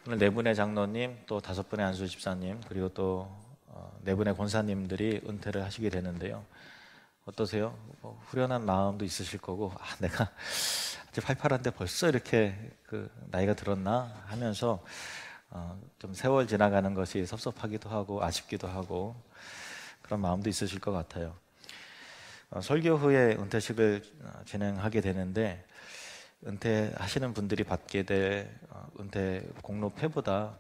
오늘 네 분의 장로님, 또 다섯 분의 안수 집사님, 그리고 또 네 분의 권사님들이 은퇴를 하시게 되는데요. 어떠세요? 후련한 마음도 있으실 거고, 내가 아직 팔팔한데 벌써 이렇게 나이가 들었나 하면서 좀 세월 지나가는 것이 섭섭하기도 하고 아쉽기도 하고 그런 마음도 있으실 것 같아요. 설교 후에 은퇴식을 진행하게 되는데, 은퇴하시는 분들이 받게 될 은퇴 공로패보다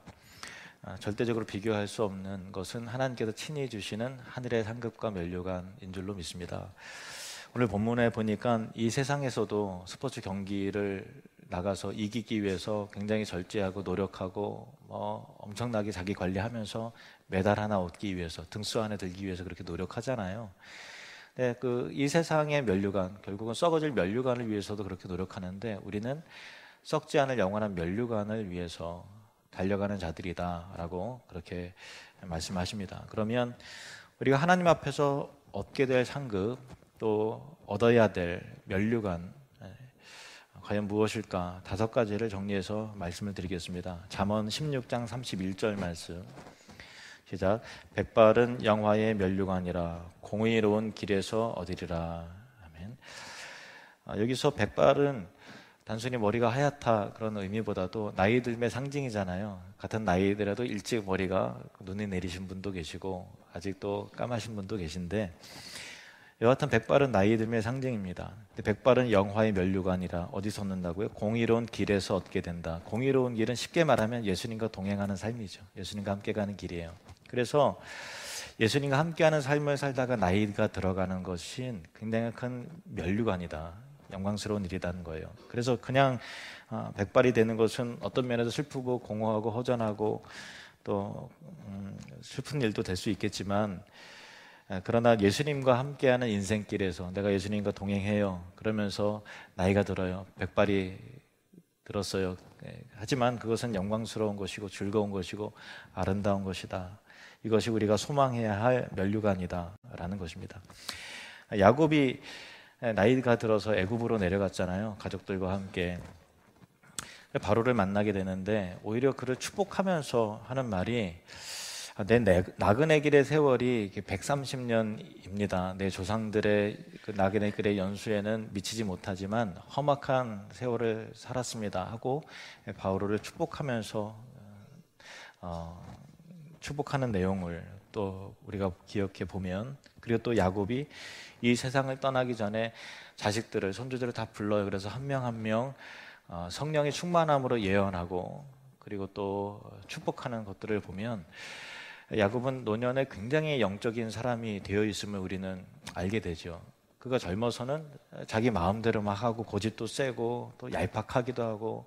절대적으로 비교할 수 없는 것은 하나님께서 친히 주시는 하늘의 상급과 면류관인 줄로 믿습니다. 오늘 본문에 보니까 이 세상에서도 스포츠 경기를 나가서 이기기 위해서 굉장히 절제하고 노력하고 엄청나게 자기 관리하면서 메달 하나 얻기 위해서, 등수 안에 들기 위해서 그렇게 노력하잖아요. 네, 이 세상의 면류관, 결국은 썩어질 면류관을 위해서도 그렇게 노력하는데, 우리는 썩지 않을 영원한 면류관을 위해서 달려가는 자들이다라고 그렇게 말씀하십니다. 그러면 우리가 하나님 앞에서 얻게 될 상급, 또 얻어야 될 면류관, 과연 무엇일까? 5가지를 정리해서 말씀을 드리겠습니다. 잠언 16장 31절 말씀 시작. 백발은 영화의 면류관이라 공의로운 길에서 얻으리라. 아멘. 여기서 백발은 단순히 머리가 하얗다 그런 의미보다도 나이 들매 상징이잖아요. 같은 나이더라도 일찍 머리가 눈이 내리신 분도 계시고 아직도 까마신 분도 계신데, 여하튼 백발은 나이 들매 상징입니다. 백발은 영화의 면류관이라 어디서 얻는다고요? 공의로운 길에서 얻게 된다. 공의로운 길은 쉽게 말하면 예수님과 동행하는 삶이죠. 예수님과 함께 가는 길이에요. 그래서 예수님과 함께하는 삶을 살다가 나이가 들어가는 것이 굉장히 큰 면류관이다, 영광스러운 일이라는 거예요. 그래서 그냥 백발이 되는 것은 어떤 면에서 슬프고 공허하고 허전하고 또 슬픈 일도 될 수 있겠지만, 그러나 예수님과 함께하는 인생길에서 내가 예수님과 동행해요. 그러면서 나이가 들어요. 백발이 들었어요. 하지만 그것은 영광스러운 것이고 즐거운 것이고 아름다운 것이다. 이것이 우리가 소망해야 할 면류관이다라는 것입니다. 야곱이 나이가 들어서 애굽으로 내려갔잖아요. 가족들과 함께 바로를 만나게 되는데, 오히려 그를 축복하면서 하는 말이 내 나그네 길의 세월이 130년입니다. 내 조상들의 그 나그네 길의 연수에는 미치지 못하지만 험악한 세월을 살았습니다 하고 바로를 축복하면서 축복하는 내용을 또 우리가 기억해 보면, 그리고 또 야곱이 이 세상을 떠나기 전에 자식들을, 손주들을 다 불러요. 그래서 한 명 한 명 성령의 충만함으로 예언하고 그리고 또 축복하는 것들을 보면, 야곱은 노년에 굉장히 영적인 사람이 되어 있음을 우리는 알게 되죠. 그가 젊어서는 자기 마음대로 막 하고 고집도 세고 또 얄팍하기도 하고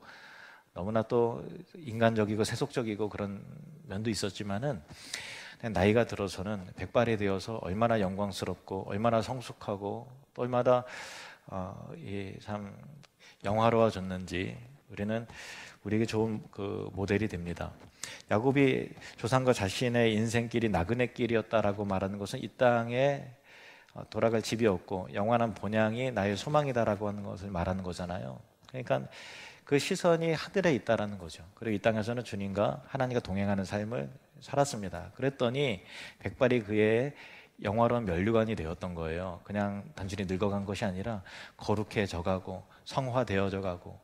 너무나 또 인간적이고 세속적이고 그런 면도 있었지만은, 나이가 들어서는 백발이 되어서 얼마나 영광스럽고 얼마나 성숙하고 또 얼마나 참 영화로워졌는지 우리에게 좋은 모델이 됩니다. 야곱이 조상과 자신의 인생길이 나그네길이었다라고 말하는 것은 이 땅에 돌아갈 집이 없고 영원한 본향이 나의 소망이다라고 하는 것을 말하는 거잖아요. 그러니까 그 시선이 하늘에 있다라는 거죠. 그리고 이 땅에서는 주님과 하나님과 동행하는 삶을 살았습니다. 그랬더니 백발이 그의 영화로운 면류관이 되었던 거예요. 그냥 단순히 늙어간 것이 아니라 거룩해져 가고 성화되어져 가고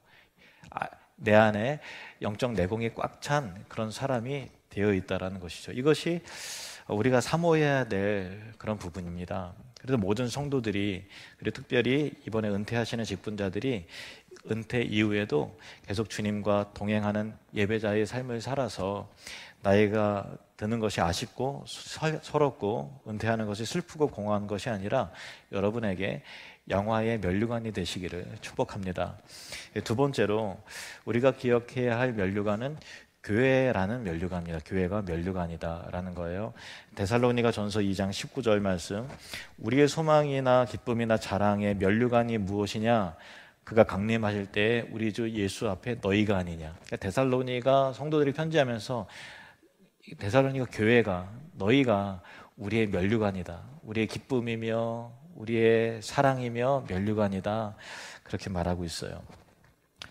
내 안에 영적 내공이 꽉 찬 그런 사람이 되어 있다라는 것이죠. 이것이 우리가 사모해야 될 그런 부분입니다. 그래서 모든 성도들이, 그리고 특별히 이번에 은퇴하시는 직분자들이 은퇴 이후에도 계속 주님과 동행하는 예배자의 삶을 살아서 나이가 드는 것이 아쉽고 서럽고 은퇴하는 것이 슬프고 공허한 것이 아니라 여러분에게 영화의 면류관이 되시기를 축복합니다. 두 번째로 우리가 기억해야 할 면류관은 교회라는 면류관입니다. 교회가 면류관이다라는 거예요. 데살로니가 전서 2장 19절 말씀, 우리의 소망이나 기쁨이나 자랑의 면류관이 무엇이냐? 그가 강림하실 때 우리 주 예수 앞에 너희가 아니냐. 그러니까 데살로니가 성도들이 편지하면서 데살로니가 교회가, 너희가 우리의 면류관이다, 우리의 기쁨이며 우리의 사랑이며 면류관이다, 그렇게 말하고 있어요.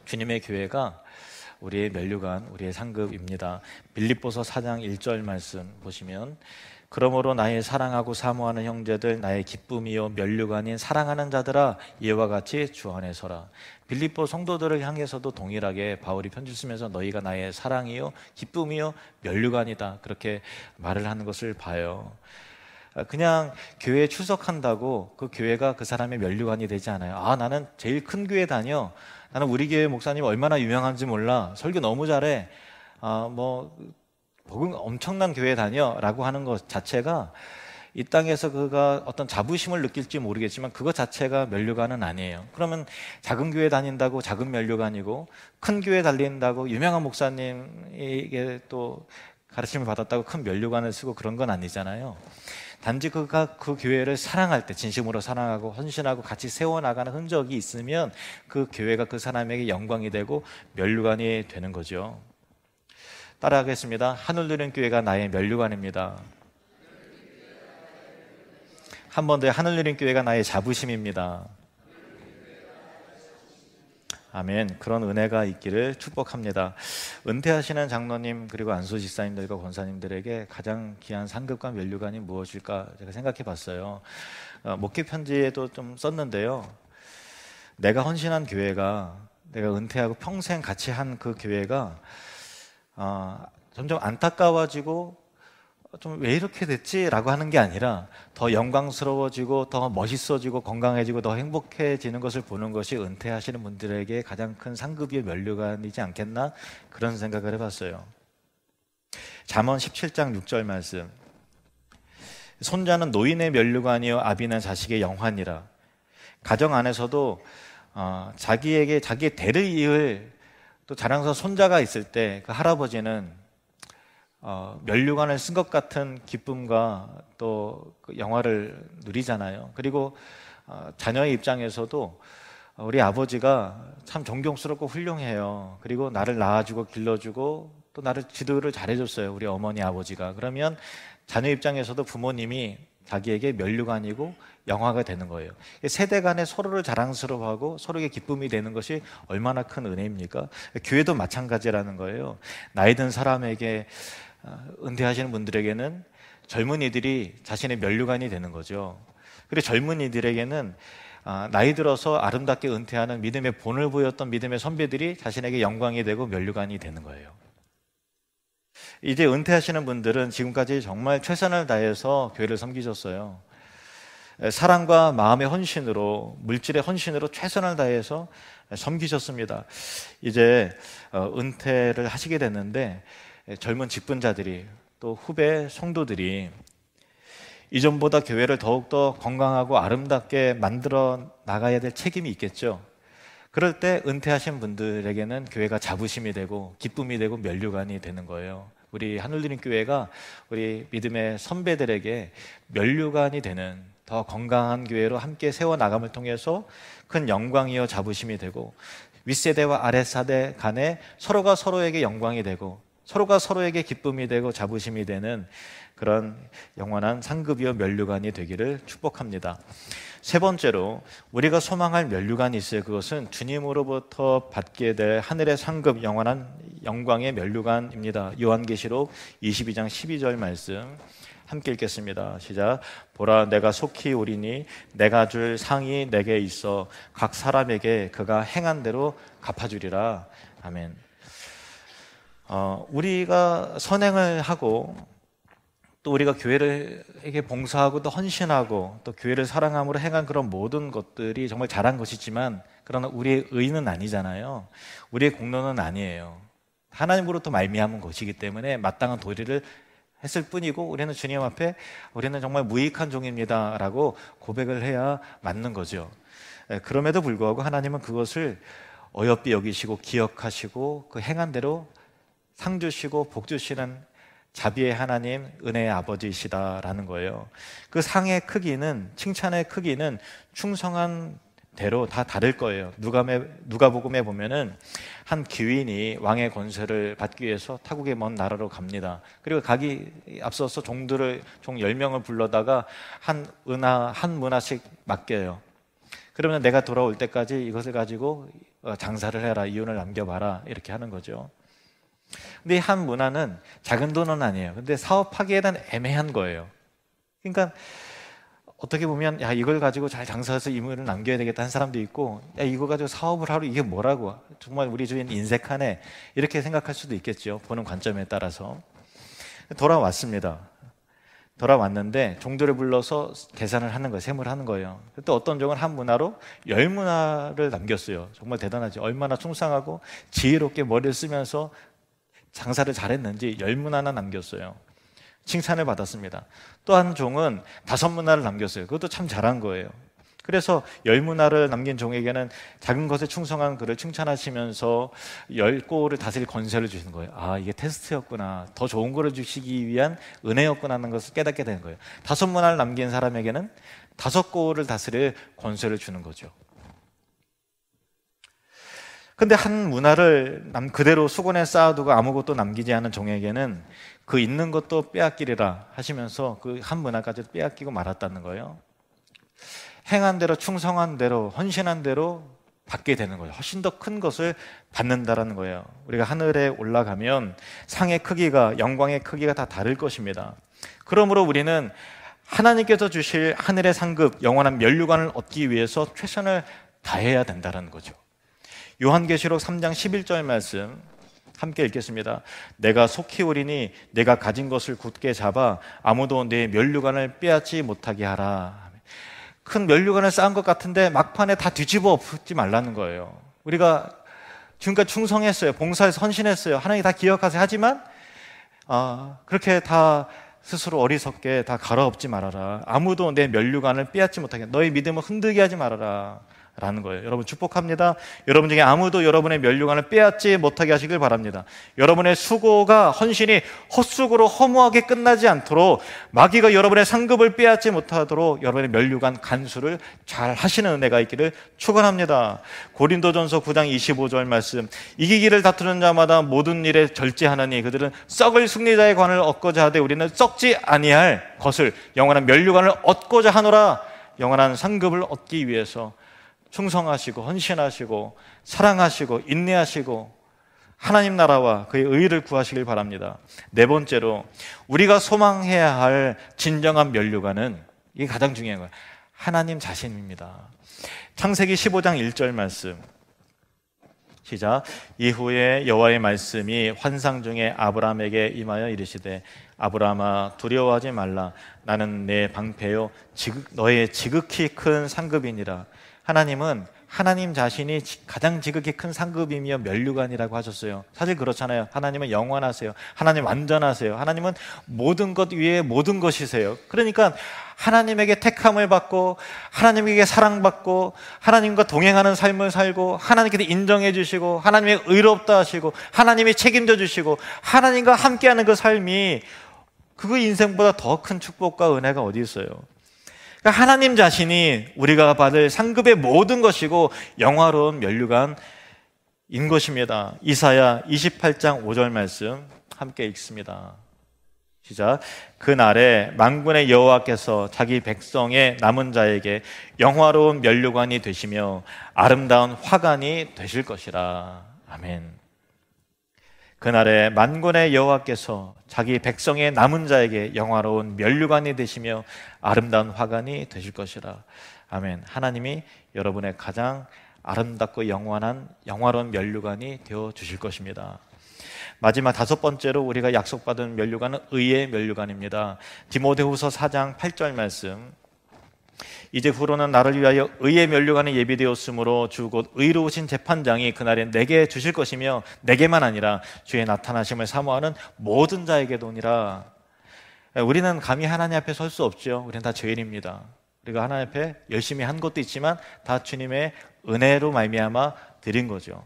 주님의 교회가 우리의 면류관, 우리의 상급입니다. 빌립보서 4장 1절 말씀 보시면, 그러므로 나의 사랑하고 사모하는 형제들, 나의 기쁨이요 면류관인 사랑하는 자들아, 이와 같이 주 안에 서라. 빌립보 성도들을 향해서도 동일하게 바울이 편지를 쓰면서 너희가 나의 사랑이요 기쁨이요 면류관이다, 그렇게 말을 하는 것을 봐요. 그냥 교회에 출석한다고 그 교회가 그 사람의 면류관이 되지 않아요. 아, 나는 제일 큰 교회 다녀, 나는 우리 교회 목사님 얼마나 유명한지 몰라, 설교 너무 잘해, 복음 엄청난 교회 다녀 라고 하는 것 자체가, 이 땅에서 그가 어떤 자부심을 느낄지 모르겠지만 그것 자체가 면류관은 아니에요. 그러면 작은 교회 다닌다고 작은 면류관이고, 큰 교회 다닌다고 유명한 목사님에게 또 가르침을 받았다고 큰 면류관을 쓰고 그런 건 아니잖아요. 단지 그가 그 교회를 사랑할 때, 진심으로 사랑하고 헌신하고 같이 세워나가는 흔적이 있으면 그 교회가 그 사람에게 영광이 되고 면류관이 되는 거죠. 따라하겠습니다. 하늘 누린 교회가 나의 면류관입니다. 한 번 더, 하늘 누린 교회가 나의 자부심입니다. 아멘. 그런 은혜가 있기를 축복합니다. 은퇴하시는 장로님 그리고 안수 집사님들과 권사님들에게 가장 귀한 상급과 면류관이 무엇일까 제가 생각해 봤어요. 목회 편지에도 좀 썼는데요. 내가 헌신한 교회가, 내가 은퇴하고 평생 같이 한 그 교회가 점점 안타까워지고 좀 왜 이렇게 됐지? 라고 하는 게 아니라 더 영광스러워지고 더 멋있어지고 건강해지고 더 행복해지는 것을 보는 것이 은퇴하시는 분들에게 가장 큰 상급의 면류관이지 않겠나, 그런 생각을 해봤어요. 잠언 17장 6절 말씀, 손자는 노인의 면류관이요 아비는 자식의 영환이라. 가정 안에서도 자기에게 자기의 대를 이을 또 자랑스러운 손자가 있을 때 그 할아버지는 면류관을 쓴 것 같은 기쁨과 또 그 영화를 누리잖아요. 그리고 자녀의 입장에서도 우리 아버지가 참 존경스럽고 훌륭해요. 그리고 나를 낳아주고 길러주고 또 나를 지도를 잘해줬어요, 우리 어머니 아버지가. 그러면 자녀 입장에서도 부모님이 자기에게 면류관이고 영화가 되는 거예요. 세대 간에 서로를 자랑스러워하고 서로에게 기쁨이 되는 것이 얼마나 큰 은혜입니까? 교회도 마찬가지라는 거예요. 나이 든 사람에게, 은퇴하시는 분들에게는 젊은이들이 자신의 면류관이 되는 거죠. 그리고 젊은이들에게는 나이 들어서 아름답게 은퇴하는 믿음의 본을 보였던 믿음의 선배들이 자신에게 영광이 되고 면류관이 되는 거예요. 이제 은퇴하시는 분들은 지금까지 정말 최선을 다해서 교회를 섬기셨어요. 사랑과 마음의 헌신으로, 물질의 헌신으로 최선을 다해서 섬기셨습니다. 이제 은퇴를 하시게 됐는데 젊은 직분자들이 또 후배 성도들이 이전보다 교회를 더욱더 건강하고 아름답게 만들어 나가야 될 책임이 있겠죠. 그럴 때 은퇴하신 분들에게는 교회가 자부심이 되고 기쁨이 되고 면류관이 되는 거예요. 우리 하늘드림 교회가 우리 믿음의 선배들에게 면류관이 되는 더 건강한 교회로 함께 세워나감을 통해서 큰 영광이요 자부심이 되고, 윗세대와 아랫세대 간에 서로가 서로에게 영광이 되고 서로가 서로에게 기쁨이 되고 자부심이 되는 그런 영원한 상급이요 면류관이 되기를 축복합니다. 세 번째로 우리가 소망할 면류관이 있어요. 그것은 주님으로부터 받게 될 하늘의 상급, 영원한 영광의 면류관입니다. 요한계시록 22장 12절 말씀 함께 읽겠습니다. 시작. 보라, 내가 속히 오리니 내가 줄 상이 내게 있어 각 사람에게 그가 행한 대로 갚아주리라. 아멘. 우리가 선행을 하고 또 우리가 교회에게 봉사하고 또 헌신하고 또 교회를 사랑함으로 행한 그런 모든 것들이 정말 잘한 것이지만, 그러나 우리의 의는 아니잖아요. 우리의 공로는 아니에요. 하나님으로부터 말미암은 것이기 때문에 마땅한 도리를 했을 뿐이고, 우리는 주님 앞에 우리는 정말 무익한 종입니다 라고 고백을 해야 맞는 거죠. 그럼에도 불구하고 하나님은 그것을 어여삐 여기시고 기억하시고 그 행한 대로 상 주시고 복 주시는 자비의 하나님, 은혜의 아버지이시다라는 거예요. 그 상의 크기는, 칭찬의 크기는 충성한 대로 다 다를 거예요. 누가복음에 보면은 한 귀인이 왕의 권세를 받기 위해서 타국의 먼 나라로 갑니다. 그리고 가기 앞서서 종 10명을 불러다가 한 문화씩 맡겨요. 그러면 내가 돌아올 때까지 이것을 가지고 장사를 해라, 이윤을 남겨봐라, 이렇게 하는 거죠. 근데 이 한 문화는 작은 돈은 아니에요. 근데 사업하기에는 애매한 거예요. 그러니까 어떻게 보면 야, 이걸 가지고 잘 장사해서 이윤을 남겨야 되겠다 한 사람도 있고, 야, 이거 가지고 사업을 하러 이게 뭐라고, 정말 우리 주인 인색하네, 이렇게 생각할 수도 있겠죠. 보는 관점에 따라서. 돌아왔습니다. 돌아왔는데 종들을 불러서 계산을 하는 거예요. 세무를 하는 거예요. 또 어떤 종은 한 문화로 10문화를 남겼어요. 정말 대단하죠. 얼마나 충성하고 지혜롭게 머리를 쓰면서 장사를 잘했는지 10문화나 남겼어요. 칭찬을 받았습니다. 또 한 종은 5문화를 남겼어요. 그것도 참 잘한 거예요. 그래서 10문화를 남긴 종에게는 작은 것에 충성한 그를 칭찬하시면서 10고를 다스릴 권세를 주시는 거예요. 아, 이게 테스트였구나, 더 좋은 거를 주시기 위한 은혜였구나 하는 것을 깨닫게 되는 거예요. 5문화를 남긴 사람에게는 5고를 다스릴 권세를 주는 거죠. 근데 한 문화를 그대로 수건에 쌓아두고 아무것도 남기지 않은 종에게는 그 있는 것도 빼앗기리라 하시면서 그 한 문화까지 빼앗기고 말았다는 거예요. 행한 대로, 충성한 대로, 헌신한 대로 받게 되는 거예요. 훨씬 더 큰 것을 받는다라는 거예요. 우리가 하늘에 올라가면 상의 크기가, 영광의 크기가 다 다를 것입니다. 그러므로 우리는 하나님께서 주실 하늘의 상급, 영원한 면류관을 얻기 위해서 최선을 다해야 된다는 거죠. 요한계시록 3장 11절 말씀 함께 읽겠습니다. 내가 속히 오리니 내가 가진 것을 굳게 잡아 아무도 내 면류관을 빼앗지 못하게 하라. 큰 면류관을 쌓은 것 같은데 막판에 다 뒤집어 엎지 말라는 거예요. 우리가 지금까지 충성했어요. 봉사해서 헌신했어요. 하나님 다 기억하세요. 하지만 그렇게 다 스스로 어리석게 다 갈아엎지 말아라. 아무도 내 면류관을 빼앗지 못하게, 너의 믿음을 흔들게 하지 말아라 라는 거예요. 여러분 축복합니다. 여러분 중에 아무도 여러분의 면류관을 빼앗지 못하게 하시길 바랍니다. 여러분의 수고가, 헌신이 헛수고로 허무하게 끝나지 않도록, 마귀가 여러분의 상급을 빼앗지 못하도록 여러분의 면류관 간수를 잘 하시는 은혜가 있기를 축원합니다. 고린도전서 9장 25절 말씀, 이기기를 다투는 자마다 모든 일에 절제하느니 그들은 썩을 승리자의 관을 얻고자 하되 우리는 썩지 아니할 것을, 영원한 면류관을 얻고자 하노라. 영원한 상급을 얻기 위해서 충성하시고 헌신하시고 사랑하시고 인내하시고 하나님 나라와 그의 의를 구하시길 바랍니다. 네 번째로 우리가 소망해야 할 진정한 면류관은, 이게 가장 중요한 거예요, 하나님 자신입니다. 창세기 15장 1절 말씀 시작. 이후에 여호와의 말씀이 환상 중에 아브라함에게 임하여 이르시되 아브라함아 두려워하지 말라. 나는 내 방패요 너의 지극히 큰 상급이니라. 하나님은 하나님 자신이 가장 지극히 큰 상급이며 면류관이라고 하셨어요. 사실 그렇잖아요. 하나님은 영원하세요. 하나님 완전하세요. 하나님은 모든 것 위에 모든 것이세요. 그러니까 하나님에게 택함을 받고 하나님에게 사랑받고 하나님과 동행하는 삶을 살고 하나님께서 인정해 주시고 하나님의 의롭다 하시고 하나님이 책임져 주시고 하나님과 함께하는 그 삶이, 그 인생보다 더 큰 축복과 은혜가 어디 있어요? 하나님 자신이 우리가 받을 상급의 모든 것이고 영화로운 면류관인 것입니다. 이사야 28장 5절 말씀 함께 읽습니다. 시작. 그날에 만군의 여호와께서 자기 백성의 남은 자에게 영화로운 면류관이 되시며 아름다운 화관이 되실 것이라. 아멘. 그날에 만군의 여호와께서 자기 백성의 남은 자에게 영화로운 면류관이 되시며 아름다운 화관이 되실 것이라. 아멘. 하나님이 여러분의 가장 아름답고 영화로운 면류관이 되어 주실 것입니다. 마지막 다섯 번째로 우리가 약속받은 면류관은 의의 면류관입니다. 디모데후서 4장 8절 말씀. 이제 후로는 나를 위하여 의의 면류관이 예비되었으므로 주 곧 의로우신 재판장이 그날에 내게 주실 것이며 내게만 아니라 주의 나타나심을 사모하는 모든 자에게도니라. 우리는 감히 하나님 앞에 설 수 없죠. 우리는 다 죄인입니다. 우리가 하나님 앞에 열심히 한 것도 있지만 다 주님의 은혜로 말미암아 드린 거죠.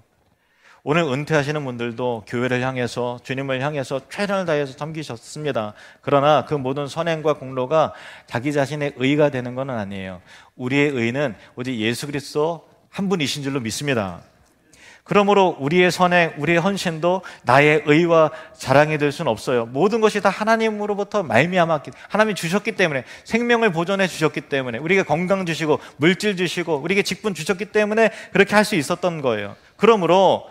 오늘 은퇴하시는 분들도 교회를 향해서, 주님을 향해서 최선을 다해서 섬기셨습니다. 그러나 그 모든 선행과 공로가 자기 자신의 의가 되는 건 아니에요. 우리의 의는 오직 예수 그리스도 한 분이신 줄로 믿습니다. 그러므로 우리의 선행, 우리의 헌신도 나의 의와 자랑이 될 수는 없어요. 모든 것이 다 하나님으로부터 말미암았기, 하나님이 주셨기 때문에, 생명을 보존해 주셨기 때문에, 우리에게 건강 주시고 물질 주시고 우리에게 직분 주셨기 때문에 그렇게 할 수 있었던 거예요. 그러므로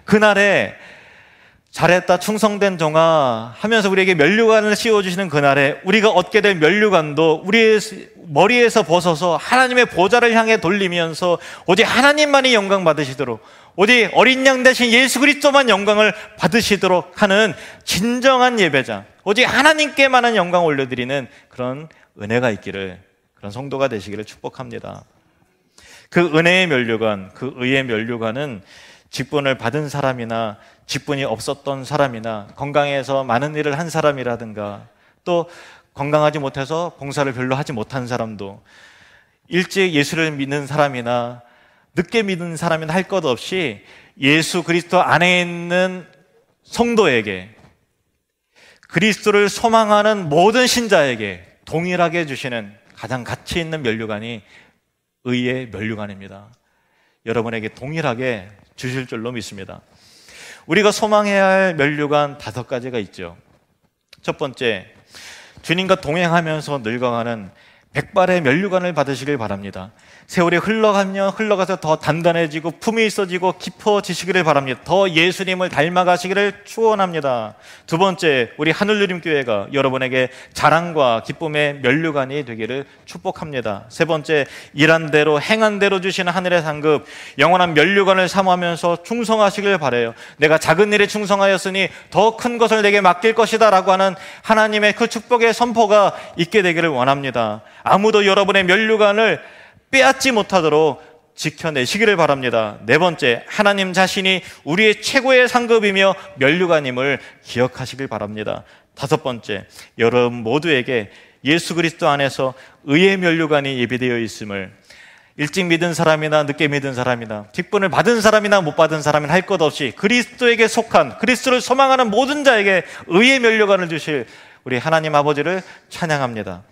그날에 잘했다 충성된 종아 하면서 우리에게 면류관을 씌워주시는 그날에 우리가 얻게 될 면류관도 우리의 머리에서 벗어서 하나님의 보좌를 향해 돌리면서 오직 하나님만이 영광 받으시도록, 오직 어린 양 대신 예수 그리스도만 영광을 받으시도록 하는 진정한 예배자, 오직 하나님께만한 영광을 올려드리는 그런 은혜가 있기를, 그런 성도가 되시기를 축복합니다. 그 은혜의 면류관, 그 의의 면류관은 직분을 받은 사람이나 직분이 없었던 사람이나 건강해서 많은 일을 한 사람이라든가, 또 건강하지 못해서 봉사를 별로 하지 못한 사람도, 일찍 예수를 믿는 사람이나 늦게 믿는 사람이나 할 것 없이 예수 그리스도 안에 있는 성도에게, 그리스도를 소망하는 모든 신자에게 동일하게 주시는 가장 가치 있는 면류관이 의의 면류관입니다. 여러분에게 동일하게 주실 줄로 믿습니다. 우리가 소망해야 할 면류관 5가지가 있죠. 첫 번째, 주님과 동행하면서 늙어가는 백발의 면류관을 받으시길 바랍니다. 세월이 흘러가면 흘러가서 더 단단해지고 품이 있어지고 깊어지시기를 바랍니다. 더 예수님을 닮아가시기를 축원합니다. 두 번째, 우리 하늘누림교회가 여러분에게 자랑과 기쁨의 면류관이 되기를 축복합니다. 세 번째, 일한 대로 행한 대로 주시는 하늘의 상급, 영원한 면류관을 사모하면서 충성하시길 바라요. 내가 작은 일에 충성하였으니 더 큰 것을 내게 맡길 것이다 라고 하는 하나님의 그 축복의 선포가 있게 되기를 원합니다. 아무도 여러분의 면류관을 빼앗지 못하도록 지켜내시기를 바랍니다. 네 번째, 하나님 자신이 우리의 최고의 상급이며 면류관임을 기억하시길 바랍니다. 다섯 번째, 여러분 모두에게 예수 그리스도 안에서 의의 면류관이 예비되어 있음을, 일찍 믿은 사람이나 늦게 믿은 사람이나 직분을 받은 사람이나 못 받은 사람이나 할 것 없이 그리스도에게 속한, 그리스도를 소망하는 모든 자에게 의의 면류관을 주실 우리 하나님 아버지를 찬양합니다.